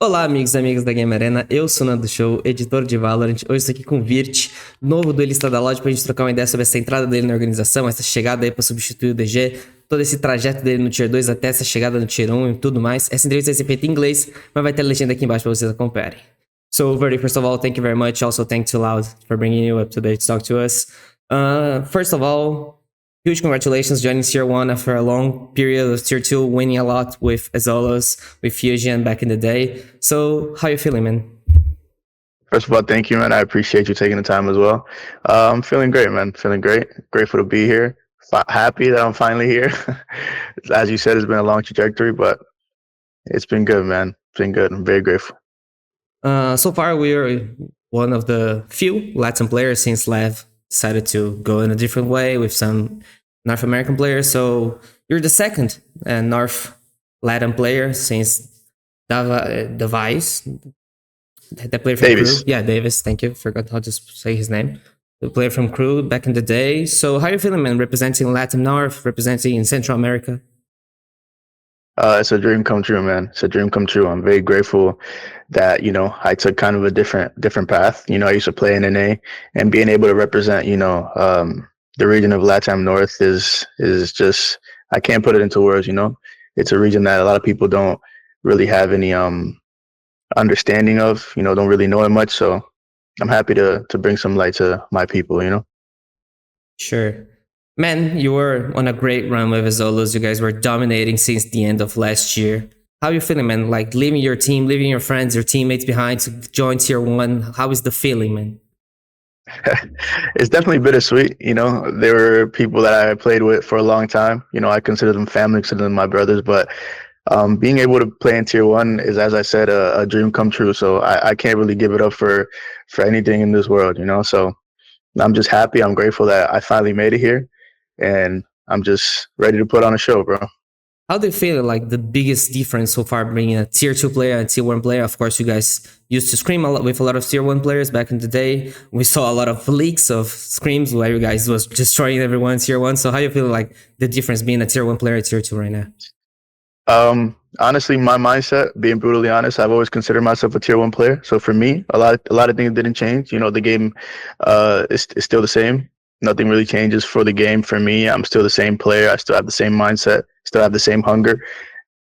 Olá, amigos e amigas da Game Arena, eu sou o Nando Show, editor de Valorant. Hoje estou aqui com o Virtyy, novo duelista da loja, pra gente trocar uma ideia sobre essa entrada dele na organização, essa chegada aí pra substituir o DG, todo esse trajeto dele no Tier 2 até essa chegada no Tier 1 e tudo mais. Essa entrevista vai ser feita em inglês, mas vai ter a legenda aqui embaixo pra vocês acompanharem. So, Virtyy, first of all, thank you very much. Also, thanks to Loud for bringing you up today to talk to us. First of all, huge congratulations joining Tier 1 after a long period of Tier 2, winning a lot with Azolos, with Fusion back in the day. So, how you feeling, man? First of all, thank you, man. I appreciate you taking the time as well. I'm feeling great, man. Feeling great. Grateful to be here. Happy that I'm finally here. As you said, it's been a long trajectory, but it's been good, man. It's been good. I'm very grateful. So far, we're one of the few Latin players since Lev decided to go in a different way with some North American players. So you're the second North Latin player since Device, the player from Davis. Crew. Yeah, Davis. Thank you. Forgot how to say his name. The player from Crew back in the day. So how are you feeling, man? Representing Latin North, representing Central America. It's a dream come true, man. It's a dream come true. I'm very grateful that, I took kind of a different path. I used to play in NA, and being able to represent, the region of Latam North is just, I can't put it into words. It's a region that a lot of people don't really have any understanding of, don't really know it much. So I'm happy to bring some light to my people. Sure. Man, you were on a great run with Azolos. You guys were dominating since the end of last year. How are you feeling, man? Like leaving your team, leaving your friends, your teammates behind to join Tier 1. How is the feeling, man? It's definitely bittersweet. There were people that I played with for a long time. I consider them family, consider them my brothers, but being able to play in Tier 1 is, as I said, a dream come true. So I can't really give it up for anything in this world, So I'm just happy. I'm grateful that I finally made it here. And I'm just ready to put on a show, bro. How do you feel like the biggest difference so far being a Tier 2 player and Tier 1 player? Of course, you guys used to scream a lot with a lot of Tier 1 players back in the day. We saw a lot of leaks of screams where you guys was destroying everyone Tier 1. So how do you feel like the difference being a Tier 1 player and Tier 2 right now? Honestly, my mindset, being brutally honest, I've always considered myself a Tier 1 player. So for me, a lot of things didn't change. The game is still the same. Nothing really changes for the game for me. I'm still the same player. I still have the same mindset, still have the same hunger.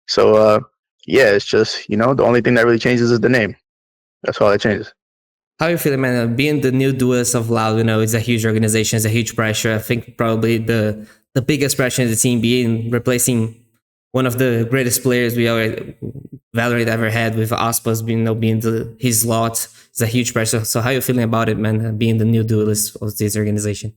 So yeah, it's just, the only thing that really changes is the name. That's all that changes. How are you feeling, man? Being the new duelist of Loud, it's a huge organization, it's a huge pressure. I think probably the biggest pressure in the team being replacing one of the greatest players Valorant ever had, with Aspas being his lot. It's a huge pressure. So how are you feeling about it, man, being the new duelist of this organization?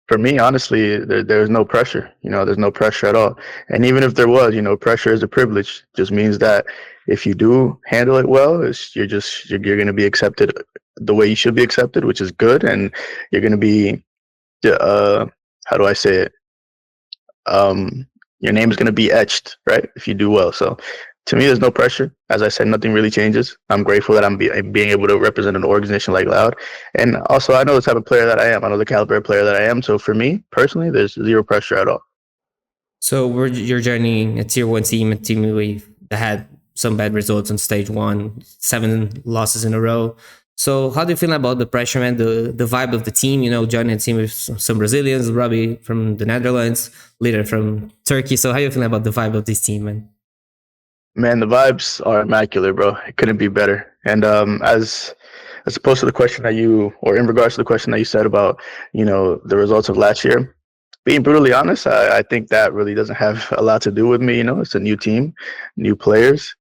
For me, honestly, there's no pressure. There's no pressure at all. And even if there was, pressure is a privilege. It just means that if you do handle it well, you're going to be accepted the way you should be accepted, which is good. And you're going to be, how do I say it? Your name is going to be etched, right? If you do well. So to me, there's no pressure. As I said, nothing really changes. I'm grateful that I'm being able to represent an organization like Loud. And also, I know the type of player that I am. I know the caliber of player that I am. So for me, personally, there's zero pressure at all. So you're joining a Tier 1 team, a team that had some bad results on stage 1, 7 losses in a row. So how do you feel about the pressure, man, the vibe of the team, joining a team with some Brazilians, Robbie from the Netherlands, Leader from Turkey. So how are you feeling about the vibe of this team, man? Man, the vibes are immaculate, bro. It couldn't be better. And as opposed to the question in regards to the question that you said about, the results of last year, being brutally honest, I think that really doesn't have a lot to do with me. It's a new team, new players,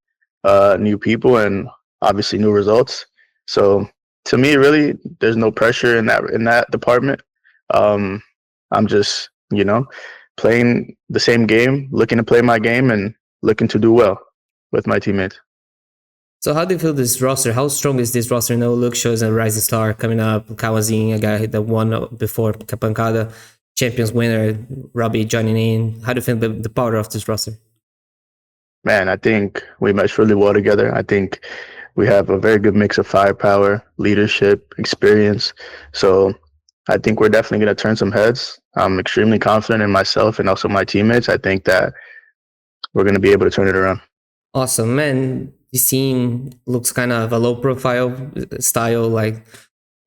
new people, and obviously new results. So to me, really, there's no pressure in that department. I'm just, playing the same game, looking to play my game, and looking to do well with my teammates. So how do you feel this roster? How strong is this roster? Luke shows a rising star coming up, Kawazin, a guy that won before Kapankada, champions winner, Robbie joining in. How do you feel the power of this roster? Man, I think we mesh really well together. I think we have a very good mix of firepower, leadership, experience. So I think we're definitely going to turn some heads. I'm extremely confident in myself and also my teammates. I think that we're going to be able to turn it around. Awesome, man. this team looks kind of a low profile style, like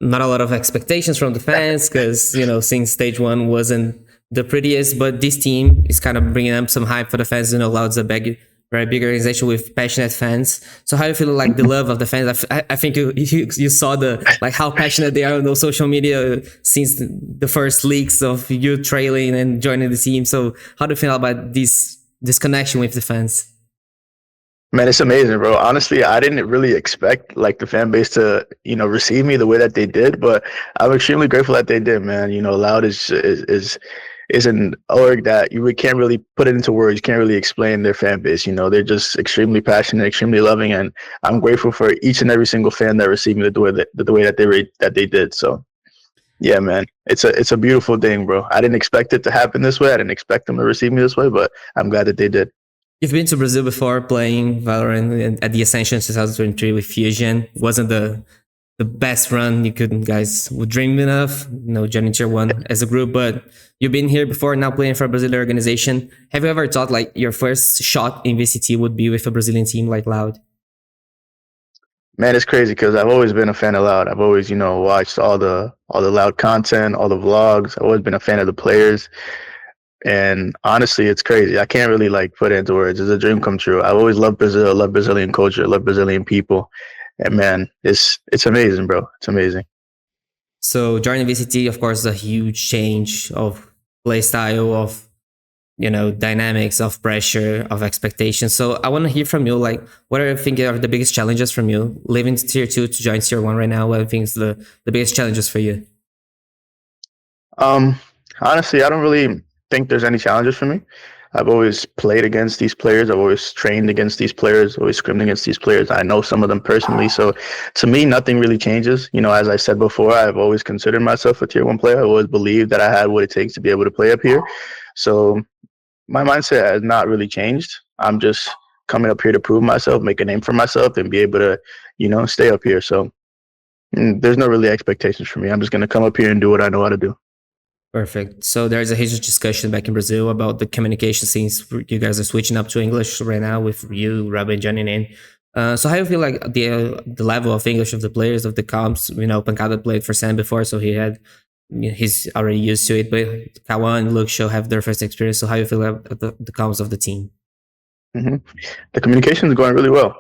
not a lot of expectations from the fans because, since stage one wasn't the prettiest, but this team is kind of bringing up some hype for the fans. Loud's a very big organization with passionate fans. So how you feel like the love of the fans? I think you saw how passionate they are on those social media since the first leaks of you trailing and joining the team. So how do you feel about this connection with the fans? Man, it's amazing, bro. Honestly, I didn't really expect the fan base to, receive me the way that they did, but I'm extremely grateful that they did, man. Loud is an org that you can't really put it into words. You can't really explain their fan base. They're just extremely passionate, extremely loving, and I'm grateful for each and every single fan that received me the way that they did. So, yeah, man, it's a beautiful thing, bro. I didn't expect it to happen this way. I didn't expect them to receive me this way, but I'm glad that they did. You've been to Brazil before playing Valorant at the Ascension 2023 with Fusion. Wasn't the best run you would dream of, joining tier 1 as a group, but you've been here before, now playing for a Brazilian organization. Have you ever thought your first shot in VCT would be with a Brazilian team like Loud? Man, it's crazy because I've always been a fan of Loud. I've always, watched all the Loud content, all the vlogs. I've always been a fan of the players. And honestly, it's crazy. I can't really put it into words. It's a dream come true. I've always loved Brazil, love Brazilian culture, love Brazilian people. And man, it's amazing, bro. It's amazing. So joining VCT, of course, is a huge change of play style, of dynamics, of pressure, of expectations. So I want to hear from you, what are you thinking are the biggest challenges from you leaving tier 2 to join tier 1 right now? What are you think is the biggest challenges for you? Honestly, I don't really think there's any challenges for me. I've always played against these players. I've always trained against these players, always scrimmed against these players. I know some of them personally. So to me, nothing really changes. As I said before, I've always considered myself a tier 1 player. I always believed that I had what it takes to be able to play up here. So my mindset has not really changed. I'm just coming up here to prove myself, make a name for myself, and be able to, stay up here. So there's no really expectations for me. I'm just going to come up here and do what I know how to do. Perfect. So there's a huge discussion back in Brazil about the communication since you guys are switching up to English right now with you, Robin, joining in. So how do you feel like the level of English of the players, of the comps? Pancada played for Sam before, so he's already used to it. But Kawan and Luke Show have their first experience. So how do you feel about the comps of the team? Mm-hmm. The communication is going really well.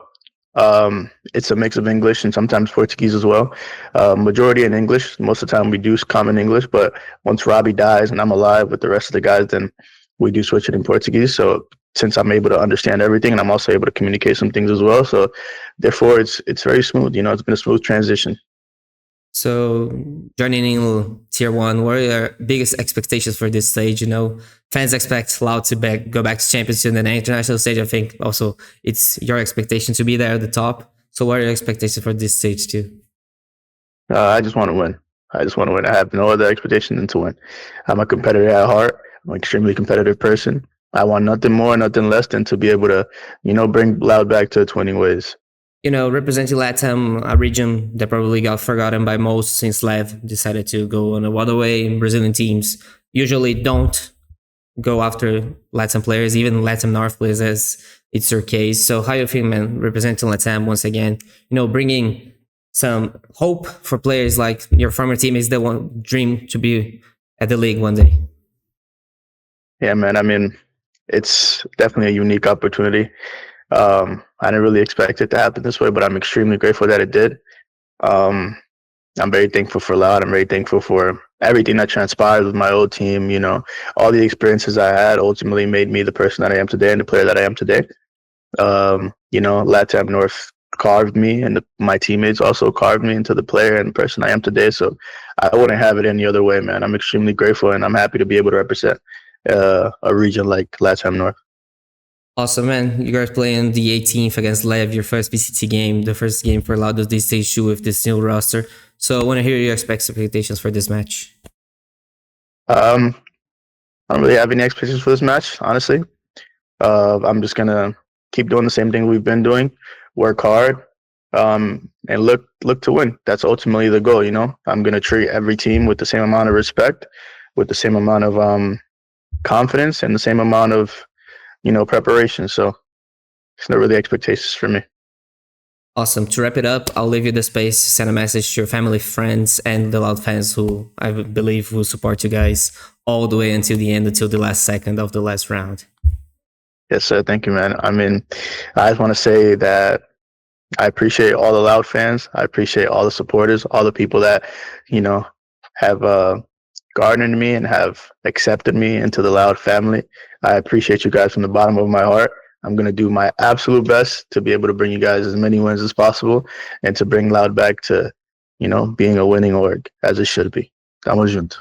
It's a mix of English and sometimes Portuguese as well. Majority in English. Most of the time we do common English, but once Robbie dies and I'm alive with the rest of the guys, then we do switch it in Portuguese. So since I'm able to understand everything and I'm also able to communicate some things as well. So therefore it's very smooth. It's been a smooth transition. So joining in tier 1, what are your biggest expectations for this stage? Fans expect Loud to go back to Champions in the international stage. I think also it's your expectation to be there at the top. So what are your expectations for this stage too? I just want to win. I have no other expectation than to win. I'm a competitor at heart. I'm an extremely competitive person. I want nothing more, nothing less than to be able to, bring Loud back to its winning ways. Representing LATAM, a region that probably got forgotten by most since Lev decided to go on a other way. Brazilian teams usually don't go after LATAM players, even LATAM North players, as it's your case. So how you feel, man, representing LATAM once again, bringing some hope for players like your former teammates that want dream to be at the league one day? Yeah, man. I mean, it's definitely a unique opportunity. I didn't really expect it to happen this way, but I'm extremely grateful that it did. I'm very thankful for Loud. I'm very thankful for everything that transpired with my old team. All the experiences I had ultimately made me the person that I am today and the player that I am today. LATAM North carved me, and my teammates also carved me into the player and the person I am today. So I wouldn't have it any other way, man. I'm extremely grateful, and I'm happy to be able to represent a region like LATAM North. Awesome, man. You guys playing the 18th against Lev, your first BCT game, the first game for Loud of this stage 2 with this new roster. So I want to hear your expectations for this match. I don't really have any expectations for this match, honestly. I'm just going to keep doing the same thing we've been doing, work hard, and look to win. That's ultimately the goal, I'm going to treat every team with the same amount of respect, with the same amount of confidence, and the same amount of preparation. So it's not really expectations for me. Awesome. To wrap it up, I'll leave you the space to send a message to your family, friends, and the Loud fans who I believe will support you guys all the way until the end, until the last second of the last round. Yes, sir. Thank you, man. I mean, I just want to say that I appreciate all the Loud fans. I appreciate all the supporters, all the people that, have garnered me and have accepted me into the Loud family. I appreciate you guys from the bottom of my heart. I'm going to do my absolute best to be able to bring you guys as many wins as possible and to bring Loud back to, being a winning org as it should be. Tamo junto.